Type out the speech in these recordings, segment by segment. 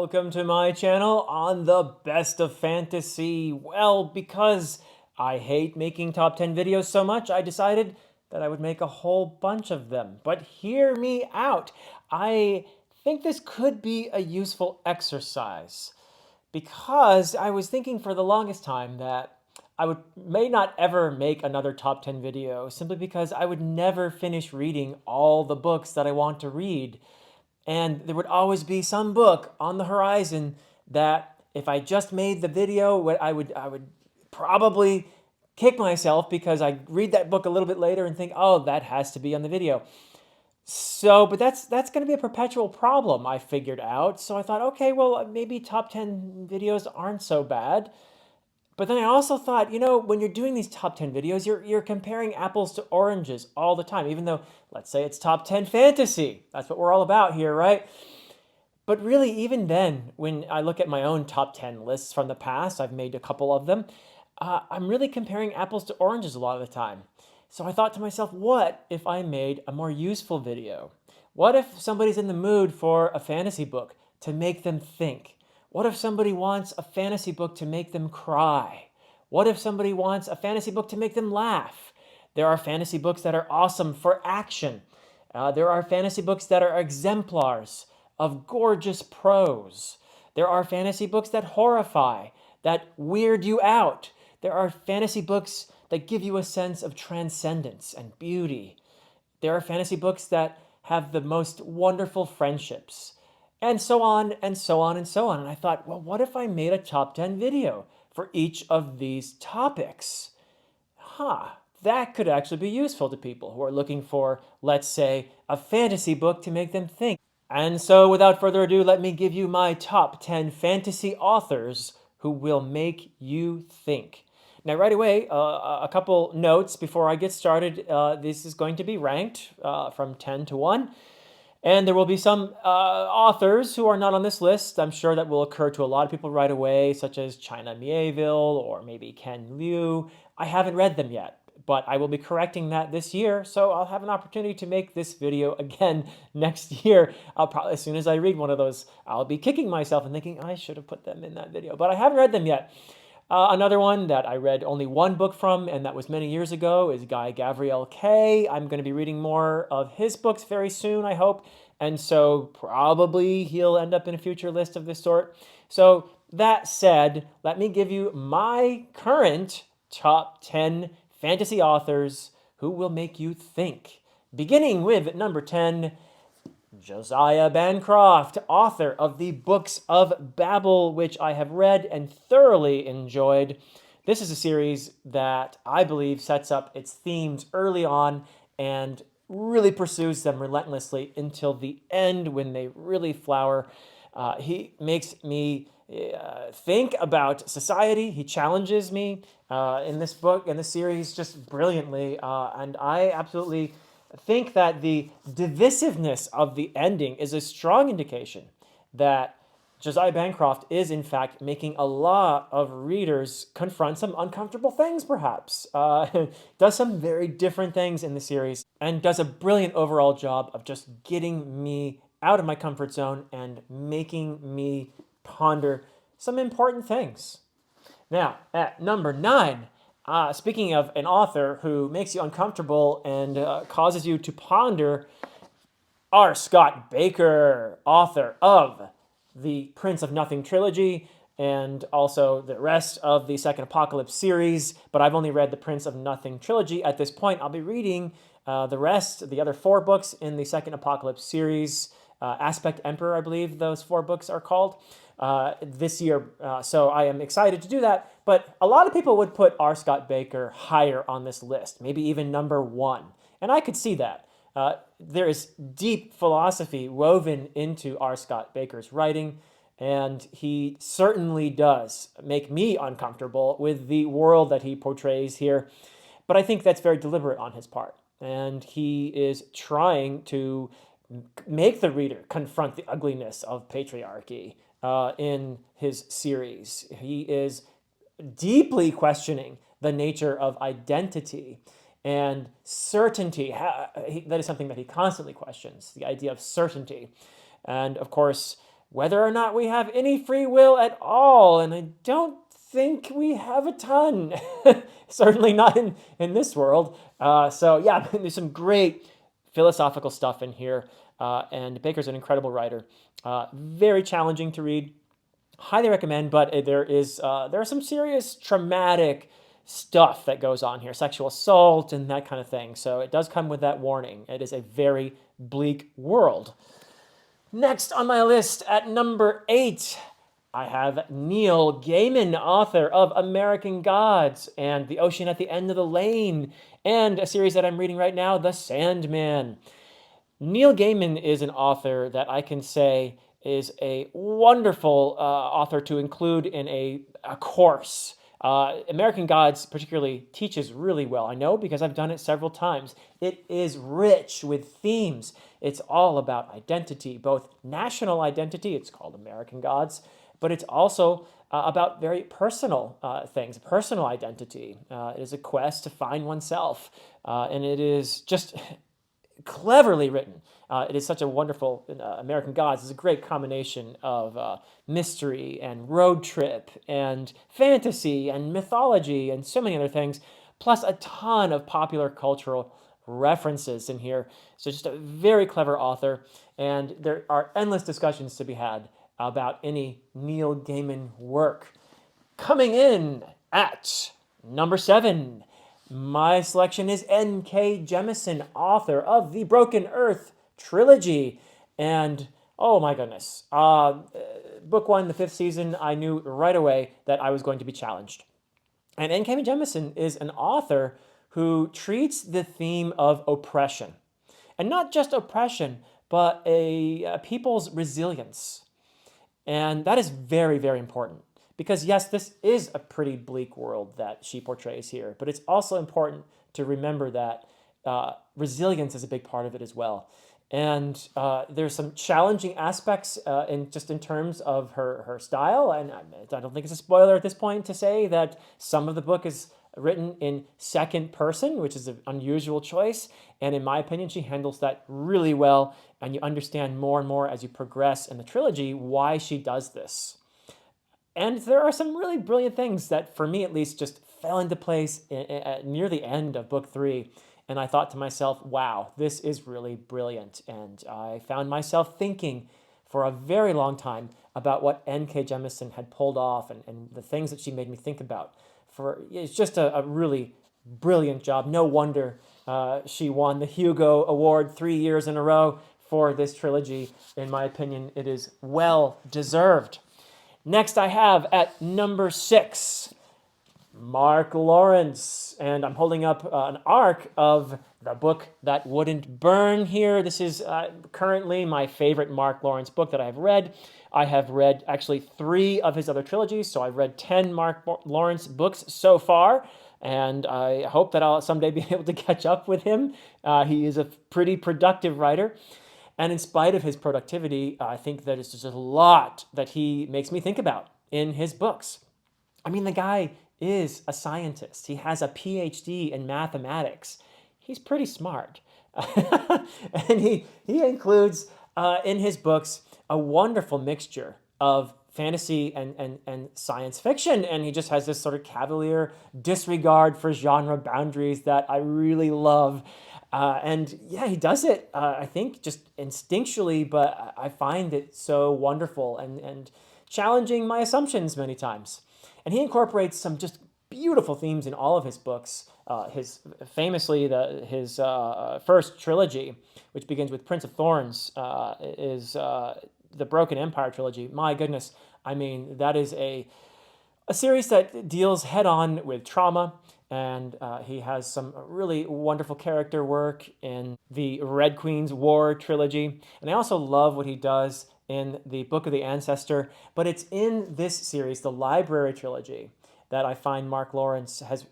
welcome to my channel on the best of fantasy. Well, because I hate making top 10 videos so much, I decided that I would make a whole bunch of them. But hear me out. I think this could be a useful exercise because I was thinking for the longest time that may not ever make another top 10 video simply because I would never finish reading all the books that I want to read. And there would always be some book on the horizon that if I just made the video, I would probably kick myself because I read that book a little bit later and think, oh, that has to be on the video. So, but that's going to be a perpetual problem, I figured out. So I thought, okay, well, maybe top 10 videos aren't so bad. But then I also thought, when you're doing these top 10 videos, you're comparing apples to oranges all the time, even though, let's say it's top 10 fantasy. That's what we're all about here, right? But really, even then, when I look at my own top 10 lists from the past, I've made a couple of them, I'm really comparing apples to oranges a lot of the time. So I thought to myself, what if I made a more useful video? What if somebody's in the mood for a fantasy book to make them think? What if somebody wants a fantasy book to make them cry? What if somebody wants a fantasy book to make them laugh? There are fantasy books that are awesome for action. There are fantasy books that are exemplars of gorgeous prose. There are fantasy books that horrify, that weird you out. There are fantasy books that give you a sense of transcendence and beauty. There are fantasy books that have the most wonderful friendships, and so on and so on and so on. And I thought, well, what if I made a top 10 video for each of these topics? That could actually be useful to people who are looking for, let's say, a fantasy book to make them think. And so without further ado, let me give you my top 10 fantasy authors who will make you think. Now, right away, a couple notes before I get started. This is going to be ranked from 10 to 1. And there will be some authors who are not on this list. I'm sure that will occur to a lot of people right away, such as China Mieville or maybe Ken Liu. I haven't read them yet, but I will be correcting that this year, so I'll have an opportunity to make this video again next year. I'll probably, as soon as I read one of those, I'll be kicking myself and thinking, I should have put them in that video, but I haven't read them yet. Another one that I read only one book from, and that was many years ago, is Guy Gavriel Kay. I'm going to be reading more of his books very soon, I hope, and so probably he'll end up in a future list of this sort. So that said, let me give you my current top 10 fantasy authors who will make you think. Beginning with number 10, Josiah Bancroft, author of the Books of Babel, which I have read and thoroughly enjoyed. This is a series that I believe sets up its themes early on and really pursues them relentlessly until the end when they really flower. He makes me think about society. He challenges me in this book, in this series, just brilliantly. And I absolutely think that the divisiveness of the ending is a strong indication that Josiah Bancroft is, in fact, making a lot of readers confront some uncomfortable things, perhaps. Does some very different things in the series, and does a brilliant overall job of just getting me out of my comfort zone and making me ponder some important things. Now, at number 9, speaking of an author who makes you uncomfortable and causes you to ponder, R. Scott Baker, author of the Prince of Nothing trilogy and also the rest of the Second Apocalypse series, but I've only read the Prince of Nothing trilogy at this point. I'll be reading the rest, the other 4 books in the Second Apocalypse series. Aspect Emperor, I believe those 4 books are called, this year. So I am excited to do that. But a lot of people would put R. Scott Baker higher on this list, maybe even number 1. And I could see that. There is deep philosophy woven into R. Scott Baker's writing, and he certainly does make me uncomfortable with the world that he portrays here. But I think that's very deliberate on his part. And he is trying to make the reader confront the ugliness of patriarchy in his series. He is deeply questioning the nature of identity and certainty. That is something that he constantly questions, the idea of certainty. And of course, whether or not we have any free will at all. And I don't think we have a ton. Certainly not in this world. So, yeah, there's some great philosophical stuff in here. And Baker's an incredible writer. Very challenging to read. Highly recommend, but there are some serious traumatic stuff that goes on here, sexual assault and that kind of thing. So it does come with that warning. It is a very bleak world. Next on my list at number 8, I have Neil Gaiman, author of American Gods and The Ocean at the End of the Lane, and a series that I'm reading right now, The Sandman. Neil Gaiman is an author that I can say is a wonderful author to include in a course. American Gods particularly teaches really well. I know because I've done it several times. It is rich with themes. It's all about identity, both national identity, it's called American Gods, but it's also about very personal things, personal identity. It is a quest to find oneself, and it is just cleverly written. It is such a wonderful American Gods is a great combination of mystery and road trip and fantasy and mythology and so many other things, plus a ton of popular cultural references in here. So just a very clever author, and there are endless discussions to be had about any Neil Gaiman work. Coming in at number 7, my selection is N.K. Jemisin, author of the Broken Earth trilogy. And oh my goodness, book 1, the 5th season, I knew right away that I was going to be challenged. And N.K. Jemisin is an author who treats the theme of oppression. And not just oppression, but a people's resilience. And that is very, very important. Because yes, this is a pretty bleak world that she portrays here, but it's also important to remember that resilience is a big part of it as well. And there's some challenging aspects in terms of her style. And I don't think it's a spoiler at this point to say that some of the book is written in second person, which is an unusual choice. And in my opinion, she handles that really well. And you understand more and more as you progress in the trilogy why she does this. And there are some really brilliant things that, for me at least, just fell into place near the end of book 3. And I thought to myself, wow, this is really brilliant. And I found myself thinking for a very long time about what N.K. Jemisin had pulled off and the things that she made me think about. It's just a really brilliant job. No wonder she won the Hugo Award 3 years in a row for this trilogy. In my opinion, it is well deserved. Next I have at number 6, Mark Lawrence, and I'm holding up an arc of The Book That Wouldn't Burn here. This is currently my favorite Mark Lawrence book that I have read. I have read actually 3 of his other trilogies, so I've read 10 Mark Lawrence books so far, and I hope that I'll someday be able to catch up with him. He is a pretty productive writer. And in spite of his productivity, I think that it's just a lot that he makes me think about in his books. I mean, the guy is a scientist. He has a PhD in mathematics. He's pretty smart. And he includes in his books a wonderful mixture of fantasy and science fiction. And he just has this sort of cavalier disregard for genre boundaries that I really love. And yeah, he does it, I think, just instinctually, but I find it so wonderful and challenging my assumptions many times. And he incorporates some just beautiful themes in all of his books. His first trilogy, which begins with Prince of Thorns, is the Broken Empire trilogy. My goodness, I mean, that is a series that deals head on with trauma. And he has some really wonderful character work in the Red Queen's War trilogy. And I also love what he does in the Book of the Ancestor. But it's in this series, the Library trilogy, that I find Mark Lawrence has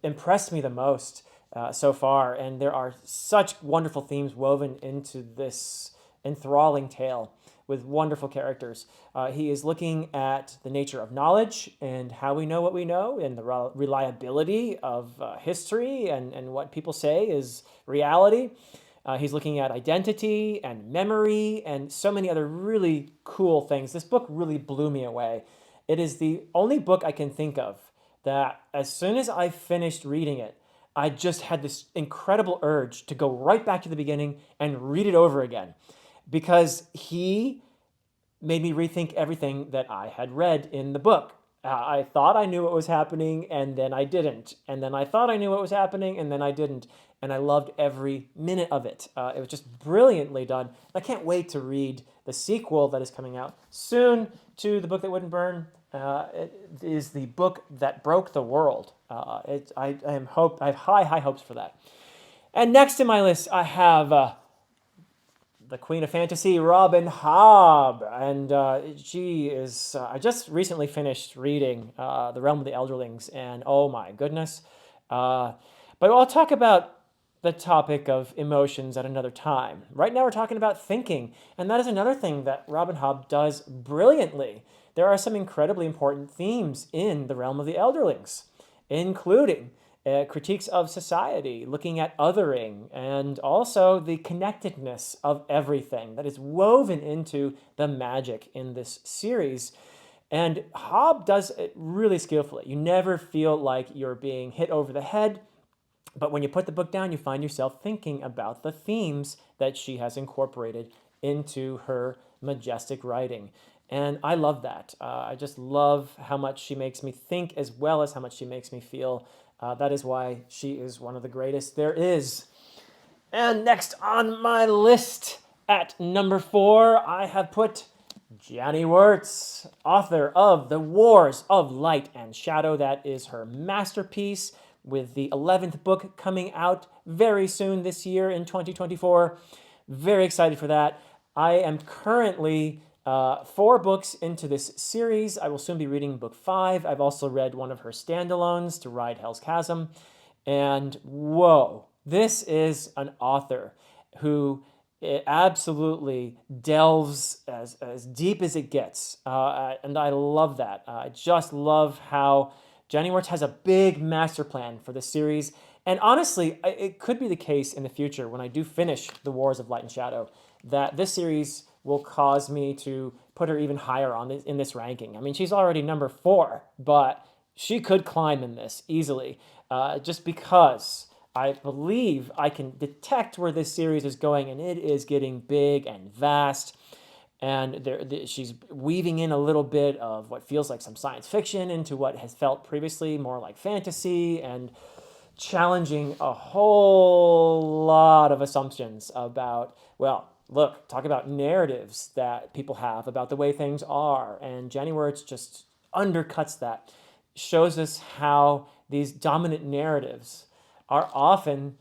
impressed me the most so far. And there are such wonderful themes woven into this enthralling tale with wonderful characters. He is looking at the nature of knowledge and how we know what we know and the reliability of history and what people say is reality. He's looking at identity and memory and so many other really cool things. This book really blew me away. It is the only book I can think of that as soon as I finished reading it, I just had this incredible urge to go right back to the beginning and read it over again because he made me rethink everything that I had read in the book. I thought I knew what was happening, and then I didn't. And then I thought I knew what was happening, and then I didn't. And I loved every minute of it. It was just brilliantly done. I can't wait to read the sequel that is coming out soon to The Book That Wouldn't Burn. It is the book that broke the world. I have high hopes for that. And next in my list, I have the Queen of Fantasy, Robin Hobb, and she is. I just recently finished reading *The Realm of the Elderlings*, and oh my goodness! But I'll talk about the topic of emotions at another time. Right now, we're talking about thinking, and that is another thing that Robin Hobb does brilliantly. There are some incredibly important themes in *The Realm of the Elderlings*, including critiques of society, looking at othering, and also the connectedness of everything that is woven into the magic in this series. And Hobb does it really skillfully. You never feel like you're being hit over the head, but when you put the book down, you find yourself thinking about the themes that she has incorporated into her majestic writing. And I love that. I just love how much she makes me think as well as how much she makes me feel. That is why she is one of the greatest there is. And next on my list at number 4, I have put Janny Wurtz, author of The Wars of Light and Shadow. That is her masterpiece, with the 11th book coming out very soon this year in 2024. Very excited for that. I am currently 4 books into this series. I will soon be reading book 5. I've also read one of her standalones, To Ride Hell's Chasm. And whoa, this is an author who absolutely delves as deep as it gets. And I love that. I just love how Janny Wurtz has a big master plan for the series. And honestly, it could be the case in the future when I do finish The Wars of Light and Shadow that this series will cause me to put her even higher in this ranking. I mean, she's already number 4, but she could climb in this easily, just because I believe I can detect where this series is going, and it is getting big and vast. And she's weaving in a little bit of what feels like some science fiction into what has felt previously more like fantasy, and challenging a whole lot of assumptions about, well, look, talk about narratives that people have about the way things are. And Janny Wurtz just undercuts that, shows us how these dominant narratives are often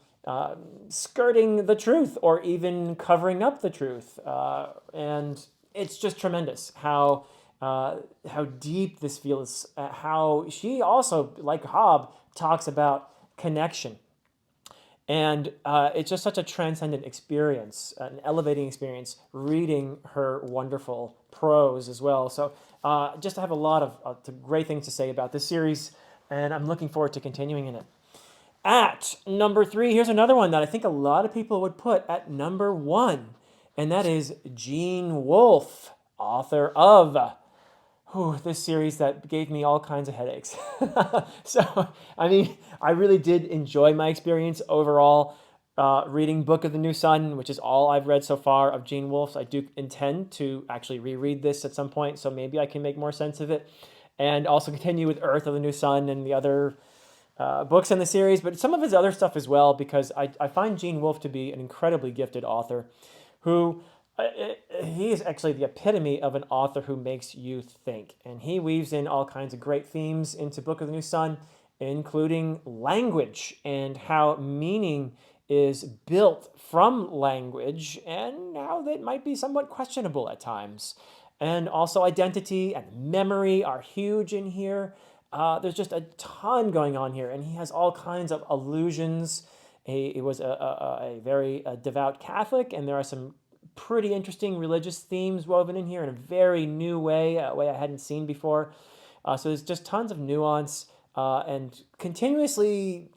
skirting the truth or even covering up the truth. And it's just tremendous how deep this feels, how she also, like Hobb, talks about connection. And it's just such a transcendent experience, an elevating experience, reading her wonderful prose as well. So just I have a lot of great things to say about this series, and I'm looking forward to continuing in it. At number 3, here's another one that I think a lot of people would put at number 1, and that is Gene Wolfe, author of this series that gave me all kinds of headaches. So, I mean, I really did enjoy my experience overall reading Book of the New Sun, which is all I've read so far of Gene Wolfe's. I do intend to actually reread this at some point, so maybe I can make more sense of it. And also continue with Earth of the New Sun and the other books in the series, but some of his other stuff as well, because I find Gene Wolfe to be an incredibly gifted author who he is actually the epitome of an author who makes you think. And he weaves in all kinds of great themes into Book of the New Sun, including language and how meaning is built from language and how that might be somewhat questionable at times. And also identity and memory are huge in here. There's just a ton going on here, and he has all kinds of allusions. He was a very devout Catholic, and there are some pretty interesting religious themes woven in here in a very new way, a way I hadn't seen before. So there's just tons of nuance. and continuously,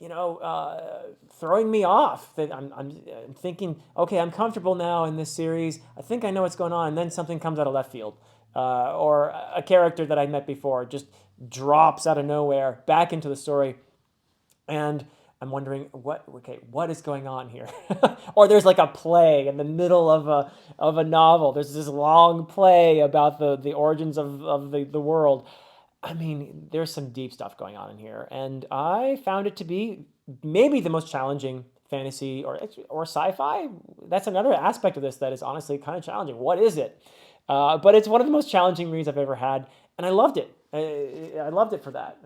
throwing me off. That I'm thinking, okay, I'm comfortable now in this series. I think I know what's going on, and then something comes out of left field, or a character that I met before just drops out of nowhere back into the story, and I'm wondering what is going on here? Or there's like a play in the middle of a novel. There's this long play about the origins of the world. I mean, there's some deep stuff going on in here, and I found it to be maybe the most challenging fantasy or sci-fi. That's another aspect of this that is honestly kind of challenging. What is it? But it's one of the most challenging reads I've ever had, and I loved it. I loved it for that,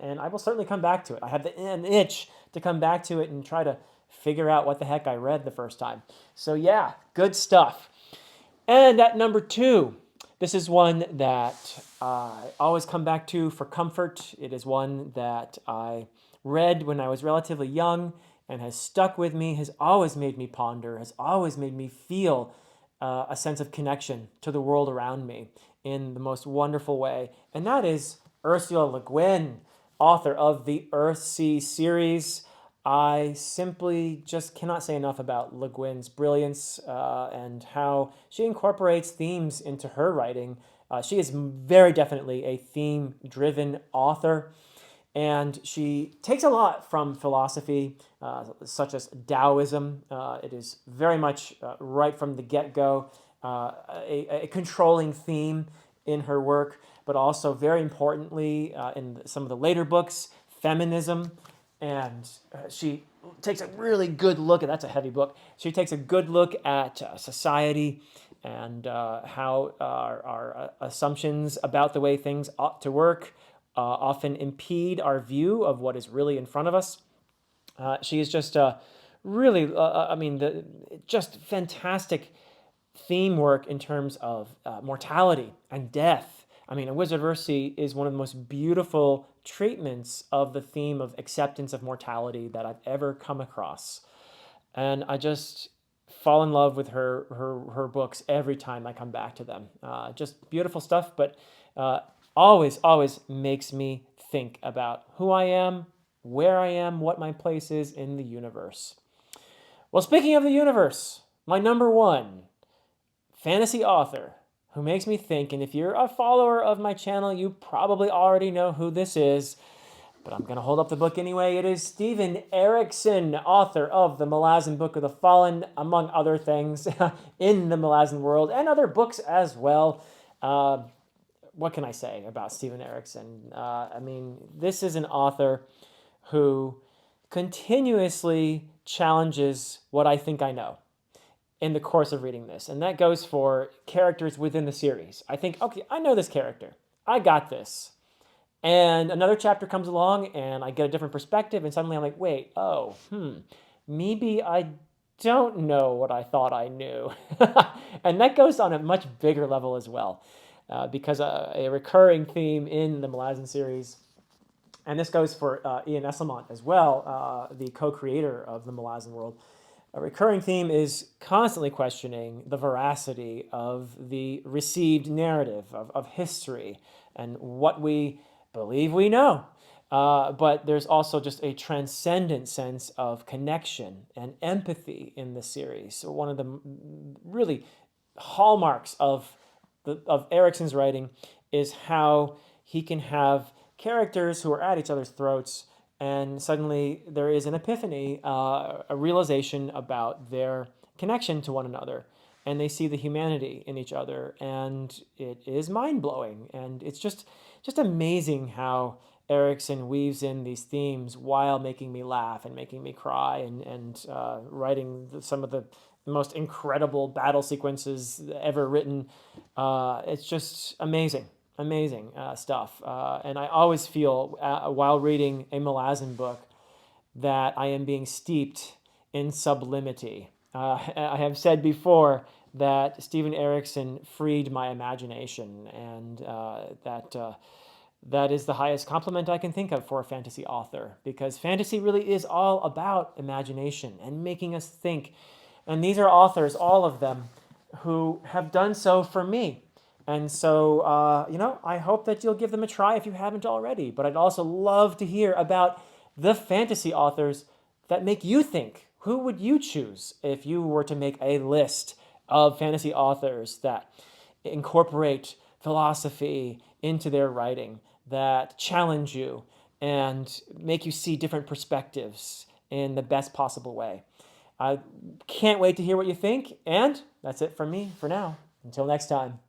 and I will certainly come back to it. I have an itch to come back to it and try to figure out what the heck I read the first time. So yeah, good stuff. And at number 2, this is one that I always come back to for comfort. It is one that I read when I was relatively young and has stuck with me, has always made me ponder, has always made me feel a sense of connection to the world around me in the most wonderful way. And that is Ursula Le Guin, author of the Earthsea series. I simply just cannot say enough about Le Guin's brilliance and how she incorporates themes into her writing. She is very definitely a theme-driven author, and she takes a lot from philosophy, such as Taoism. It is very much right from the get-go a controlling theme in her work, but also very importantly in some of the later books, feminism. And she takes a really good look at, that's a heavy book. She takes a good look at society and how our assumptions about the way things ought to work often impede our view of what is really in front of us. She is just really, just fantastic theme work in terms of mortality and death. I mean, A Wizard of Earthsea is one of the most beautiful treatments of the theme of acceptance of mortality that I've ever come across. And I just fall in love with her books every time I come back to them. Just beautiful stuff, but always makes me think about who I am, where I am, what my place is in the universe. Well, speaking of the universe, my number 1 fantasy author who makes me think, and if you're a follower of my channel, you probably already know who this is, but I'm going to hold up the book anyway. It is Steven Erikson, author of the Malazan Book of the Fallen, among other things in the Malazan world, and other books as well. What can I say about Steven Erikson? This is an author who continuously challenges what I think I know in the course of reading this. And that goes for characters within the series. I think, okay, I know this character. I got this. And another chapter comes along and I get a different perspective and suddenly I'm like, wait, maybe I don't know what I thought I knew. And that goes on a much bigger level as well. Because a recurring theme in the Malazan series, and this goes for Ian Esselmont as well, the co-creator of the Malazan world, a recurring theme is constantly questioning the veracity of the received narrative of history and what we believe we know. But there's also just a transcendent sense of connection and empathy in the series. So one of the really hallmarks of Erikson's writing is how he can have characters who are at each other's throats, and suddenly there is an epiphany, a realization about their connection to one another, and they see the humanity in each other, and it is mind-blowing. And it's just amazing how Erikson weaves in these themes while making me laugh and making me cry, and writing some of the most incredible battle sequences ever written. It's just amazing stuff. And I always feel while reading a Malazan book that I am being steeped in sublimity. I have said before that Steven Erikson freed my imagination, and that is the highest compliment I can think of for a fantasy author, because fantasy really is all about imagination and making us think. And these are authors, all of them, who have done so for me. And so, I hope that you'll give them a try if you haven't already. But I'd also love to hear about the fantasy authors that make you think. Who would you choose if you were to make a list of fantasy authors that incorporate philosophy into their writing, that challenge you and make you see different perspectives in the best possible way? I can't wait to hear what you think. And that's it from me for now. Until next time.